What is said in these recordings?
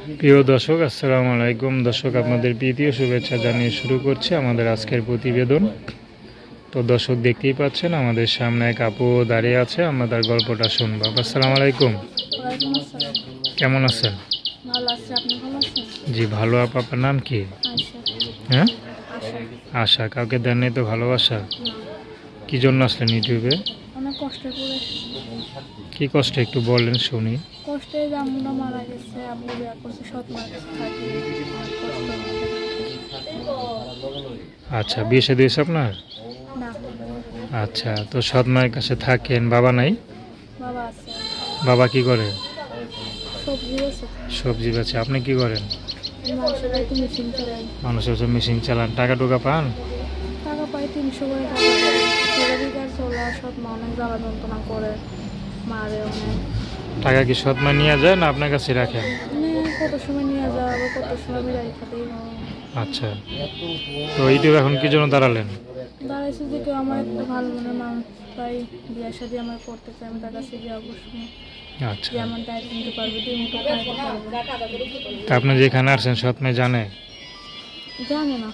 প্রিয় দর্শক, আসসালামু আলাইকুম। দর্শক, আপনাদের প্রীতীয় শুভেচ্ছা জানিয়ে শুরু করছি আমাদের আজকের প্রতিবেদন। তো দর্শক, দেখতেই পাচ্ছেন আমাদের সামনে এক আপু দাঁড়িয়ে আছে, আমরা তার গল্পটা শুনবো। আসসালামু আলাইকুম, কেমন আছেন? জি ভালো। আপনার নাম কি? হ্যাঁ, আশা। কাউকে দেন নাই তো ভালোবাসা? কি জন্য আসলেন ইউটিউবে? অনেক কষ্ট করে। কি কষ্ট একটু বললেন শুনি। কষ্টে আম্মুটা মারা গেছে, আব্বু বিয়া করছে, সৎ মা থাকি। আচ্ছা, বিয়ে শাদী হয়েছে আপনার? না, আচ্ছা, তো সৎ মায়ের কাছে থাকেন, বাবা নাই? বাবা আছে। বাবা কি করে? সবজি আছে। সবজি বেচে। আপনি কি করেন? মানুষের বাড়িতে মেশিন চালাই। মানুষের মেশিন চালান, টাকা টুকা পান? টাকা পাই 300 করে টাকা পাই। ছেলে দিকে চলে, সৎ মা অনেক জ্বালা যন্ত্রণা করে, মারে অনেক। টাকা কি সৎ মা নিয়ে যায় না আপনার কাছে রাখেন? কত সময় নিয়ে যাওয়া, আবার কত সময় আমি রাইখাতেই। আচ্ছা, তো ইউটিউব এখন কি জন্য দাঁড়ালেন? দাঁড়াইছে যে কেউ আমার একটা ভালো মনের মানুষ তাই বিয়ে শাদী আমার করতে চাই, আমি তার কাছে গিয়ে অবশ্যই আচ্ছা, আমার দায়িত্ব নিতে পারবে, দিয়ে মুখে খাইতে পারবে। তা আপনি যেখানে আসছেন সৎ মেয়ে জানে? জানে না।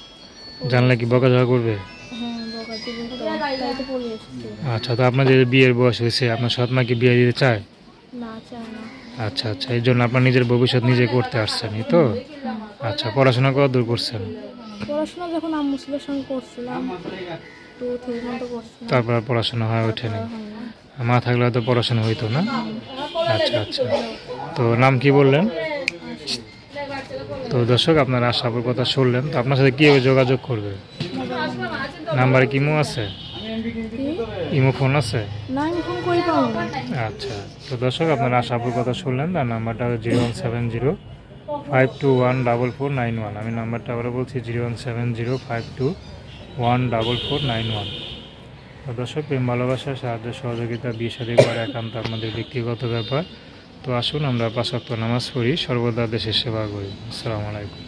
জানলে কি বকাঝকা করবে? হ্যাঁ, বকা দিবে তো, তাই তো পড়ে এসেছি। আচ্ছা, তো আপনার যে বিয়ের বয়স হয়েছে, আপনার সৎ মা কি বিয়ে দিতে চায়? না, চায় না। আচ্ছা আচ্ছা, এই জন্য আপনার নিজের ভবিষ্যৎ নিজে করতে আসছেন, এই তো? আচ্ছা, পড়াশোনা কত দূর করছেন? পড়াশোনা যখন আম্মু ছেলের সঙ্গে করছিলাম, 2-3 মতো করছিলাম। তারপর আর পড়াশোনা হয়ে ওঠেনি? মা থাকলে হয়তো পড়াশোনা হইতো না? আচ্ছা আচ্ছা, তো নাম কি বললেন? তো দর্শক, আপনার আশাপুর কথা শুনলেন, তো আপনার সাথে কীভাবে যোগাযোগ করবে? নাম্বারে কি ইমো আছে? ইমো ফোন আছে? না, আমি ফোন করি পাবো না। আচ্ছা, তো দর্শক, আপনার আশাপুর কথা শুনলেন, তার নাম্বারটা 01705214491। আমি নাম্বারটা আবার বলছি 01705214491। তো দর্শক, প্রেম ভালোবাসা, সাহায্য সহযোগিতা, বিয়ে শাদী করা একান্ত আপনাদের ব্যক্তিগত ব্যাপার। তো আসুন আমরা 5 ওয়াক্ত নামাজ পড়ি, সর্বদা দেশের সেবা করি। আসসালামু আলাইকুম।